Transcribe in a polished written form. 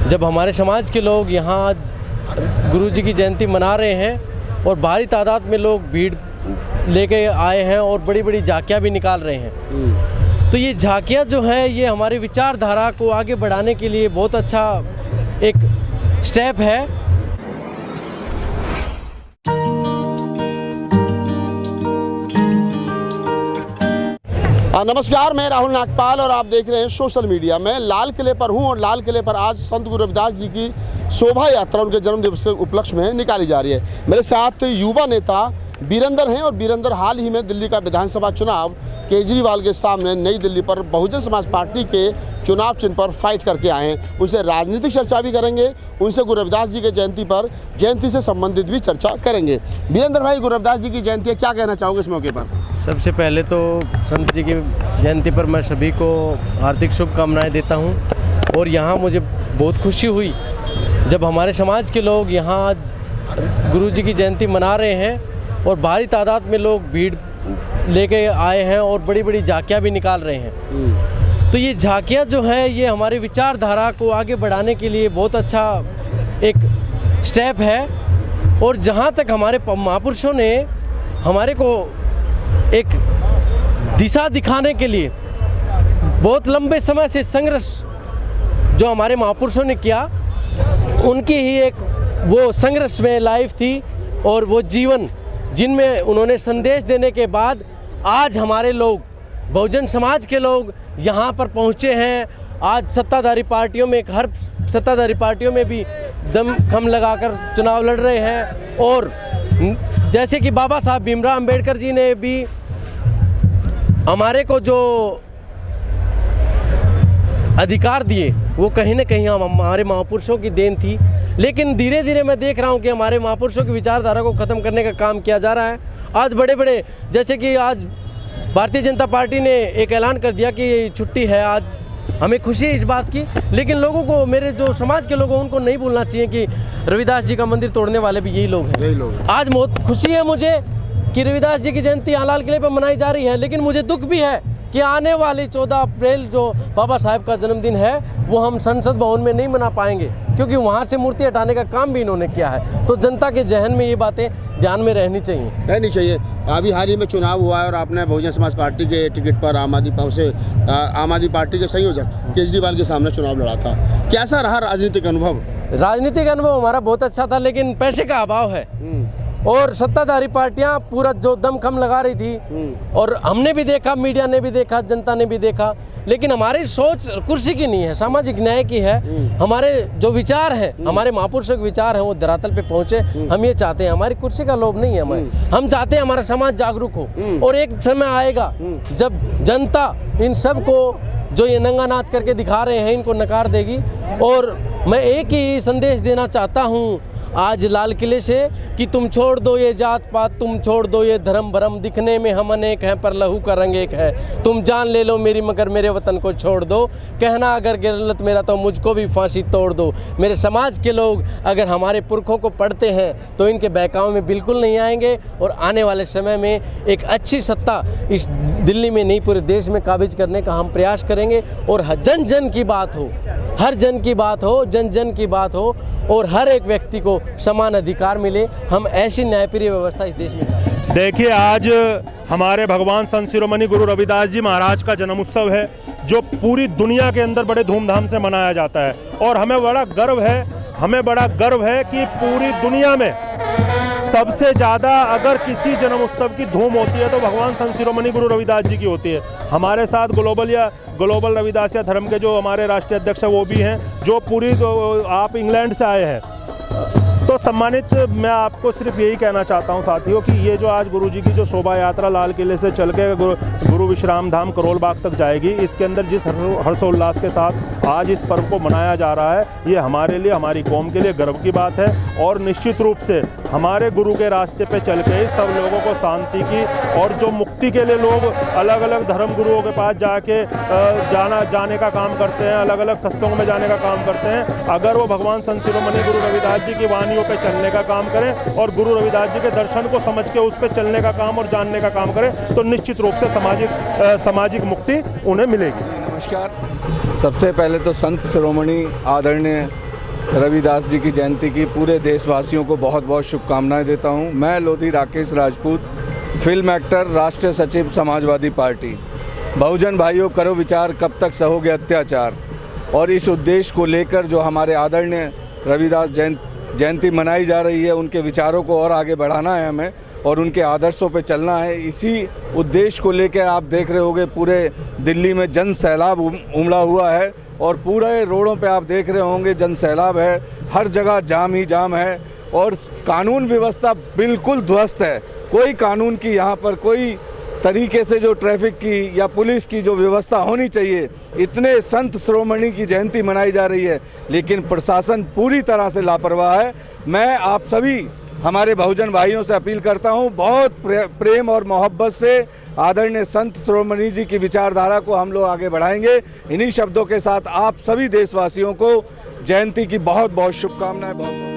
जब हमारे समाज के लोग यहाँ आज गुरु जी की जयंती मना रहे हैं और भारी तादाद में लोग भीड़ लेके आए हैं और बड़ी बड़ी झांकियाँ भी निकाल रहे हैं, तो ये झांकियाँ जो है ये हमारी विचारधारा को आगे बढ़ाने के लिए बहुत अच्छा एक स्टेप है। नमस्कार, मैं राहुल नागपाल और आप देख रहे हैं सोशल मीडिया। मैं लाल किले पर हूं और लाल किले पर आज संत गुरु रविदास जी की शोभा यात्रा उनके जन्म दिवस के उपलक्ष्य में निकाली जा रही है। मेरे साथ युवा नेता वीरेंद्र हैं और वीरेंद्र हाल ही में दिल्ली का विधानसभा चुनाव केजरीवाल के सामने नई दिल्ली पर बहुजन समाज पार्टी के चुनाव चिन्ह पर फाइट करके आए हैं। उनसे राजनीतिक चर्चा भी करेंगे, उनसे गुरु रविदास जी के जयंती से संबंधित भी चर्चा करेंगे। वीरेंद्र भाई, गुरु रविदास जी की जयंती है, क्या कहना चाहोगे इस मौके पर? सबसे पहले तो संत जी की जयंती पर मैं सभी को हार्दिक शुभकामनाएं देता हूं और यहाँ मुझे बहुत खुशी हुई जब हमारे समाज के लोग यहाँ आज गुरु जी की जयंती मना रहे हैं और भारी तादाद में लोग भीड़ लेके आए हैं और बड़ी बड़ी झांकियाँ भी निकाल रहे हैं। तो ये झांकियाँ जो है ये हमारी विचारधारा को आगे बढ़ाने के लिए बहुत अच्छा एक स्टेप है। और जहाँ तक हमारे महापुरुषों ने हमारे को एक दिशा दिखाने के लिए बहुत लंबे समय से संघर्ष जो हमारे महापुरुषों ने किया, उनकी ही एक वो संघर्ष में लाइफ थी और वो जीवन जिनमें उन्होंने संदेश देने के बाद आज हमारे लोग बहुजन समाज के लोग यहाँ पर पहुँचे हैं। आज सत्ताधारी पार्टियों में हर सत्ताधारी पार्टियों में भी दमखम लगाकर चुनाव लड़ रहे हैं और जैसे कि बाबा साहब भीमराव अंबेडकर जी ने भी हमारे को जो अधिकार दिए वो कहीं ना कहीं हमारे महापुरुषों की देन थी। लेकिन धीरे धीरे मैं देख रहा हूँ कि हमारे महापुरुषों की विचारधारा को ख़त्म करने का काम किया जा रहा है। आज बड़े बड़े जैसे कि आज भारतीय जनता पार्टी ने एक ऐलान कर दिया कि छुट्टी है, आज हमें खुशी है इस बात की। लेकिन लोगों को, मेरे जो समाज के लोग हैं, उनको नहीं भूलना चाहिए कि रविदास जी का मंदिर तोड़ने वाले भी यही लोग हैं। आज बहुत खुशी है मुझे कि रविदास जी की जयंती लाल किले पर मनाई जा रही है, लेकिन मुझे दुख भी है कि आने वाली 14 अप्रैल जो बाबा साहब का जन्मदिन है वो हम संसद भवन में नहीं मना पाएंगे, क्योंकि वहाँ से मूर्ति हटाने का काम भी इन्होंने किया है। तो जनता के जहन में ये बातें ध्यान में रहनी चाहिए। अभी हाल ही में चुनाव हुआ है और आपने बहुजन समाज पार्टी के टिकट पर आम आदमी पार्टी के संयोजक केजरीवाल के सामने चुनाव लड़ा था। कैसा रहा राजनीतिक अनुभव? राजनीतिक अनुभव हमारा बहुत अच्छा था, लेकिन पैसे का अभाव है और सत्ताधारी पार्टियां पूरा जो दमखम लगा रही थी और हमने भी देखा, मीडिया ने भी देखा, जनता ने भी देखा, लेकिन हमारी सोच कुर्सी की नहीं है, सामाजिक न्याय की है। हमारे जो विचार है, हमारे महापुरुषों के विचार हैं, वो धरातल पे पहुंचे। हम ये चाहते हैं, हमारी कुर्सी का लोभ नहीं है हमारे। हम चाहते हैं हमारा समाज जागरूक हो और एक समय आएगा जब जनता इन सब को जो ये नंगा नाच करके दिखा रहे हैं इनको नकार देगी। और मैं एक ही संदेश देना चाहता हूँ आज लाल किले से कि तुम छोड़ दो ये जात पात, तुम छोड़ दो ये धर्म भरम, दिखने में हम अनेक हैं पर लहू का रंग एक है। तुम जान ले लो मेरी मगर मेरे वतन को छोड़ दो, कहना अगर गलत मेरा तो मुझको भी फांसी तोड़ दो। मेरे समाज के लोग अगर हमारे पुरखों को पढ़ते हैं तो इनके बहकावे में बिल्कुल नहीं आएंगे और आने वाले समय में एक अच्छी सत्ता इस दिल्ली में नहीं पूरे देश में काबिज करने का हम प्रयास करेंगे। और जन जन की बात हो, हर जन की बात हो, जन जन की बात हो और हर एक व्यक्ति को समान अधिकार मिले। हम ऐसी न्यायप्रिय व्यवस्था इस देश में चाहते हैं। देखिए, आज हमारे भगवान संत शिरोमणि गुरु रविदास जी महाराज का जन्म उत्सव है जो पूरी दुनिया के अंदर बड़े धूमधाम से मनाया जाता है और हमें बड़ा गर्व है कि पूरी दुनिया में सबसे ज़्यादा अगर किसी जन्म उत्सव की धूम होती है तो भगवान संत शिरोमणि गुरु रविदास जी की होती है। हमारे साथ ग्लोबल रविदासिया धर्म के जो हमारे राष्ट्रीय अध्यक्ष वो भी हैं, जो आप इंग्लैंड से आए हैं। तो सम्मानित, मैं आपको सिर्फ यही कहना चाहता हूं साथियों कि ये जो आज गुरु जी की जो शोभा यात्रा लाल किले से चल के गुरु विश्राम धाम करोल बाग तक जाएगी, इसके अंदर जिस हर्षोल्लास के साथ आज इस पर्व को मनाया जा रहा है, ये हमारे लिए, हमारी कौम के लिए गर्व की बात है। और निश्चित रूप से हमारे गुरु के रास्ते पे चल के सब लोगों को शांति की और जो मुक्ति के लिए लोग अलग अलग धर्म गुरुओं के पास जाके जाने का काम करते हैं, अलग अलग सत्संगों में जाने का काम करते हैं, अगर वो भगवान संत शिरोमणि गुरु रविदास जी की वाणियों पे चलने का काम करें और गुरु रविदास जी के दर्शन को समझ के उस पे चलने का काम और जानने का काम करें तो निश्चित रूप से सामाजिक मुक्ति उन्हें मिलेगी। नमस्कार। सबसे पहले तो संत शिरोमणि आदरणीय रविदास जी की जयंती की पूरे देशवासियों को बहुत बहुत शुभकामनाएं देता हूं। मैं लोधी राकेश राजपूत, फिल्म एक्टर, राष्ट्रीय सचिव समाजवादी पार्टी। बहुजन भाइयों, करो विचार, कब तक सहोगे अत्याचार। और इस उद्देश्य को लेकर जो हमारे आदरणीय रविदास जयंती मनाई जा रही है, उनके विचारों को और आगे बढ़ाना है हमें और उनके आदर्शों पे चलना है। इसी उद्देश्य को लेकर आप देख रहे होंगे पूरे दिल्ली में जन सैलाब उमड़ा हुआ है और पूरे रोडों पे आप देख रहे होंगे जन सैलाब है, हर जगह जाम ही जाम है और कानून व्यवस्था बिल्कुल ध्वस्त है। कोई कानून की यहाँ पर कोई तरीके से जो ट्रैफिक की या पुलिस की जो व्यवस्था होनी चाहिए, इतने संत शिरोमणि की जयंती मनाई जा रही है लेकिन प्रशासन पूरी तरह से लापरवाह है। मैं आप सभी हमारे बहुजन भाइयों से अपील करता हूं, बहुत प्रेम और मोहब्बत से आदरणीय संत शिरोमणि जी की विचारधारा को हम लोग आगे बढ़ाएंगे। इन्हीं शब्दों के साथ आप सभी देशवासियों को जयंती की बहुत बहुत शुभकामनाएं। बहुत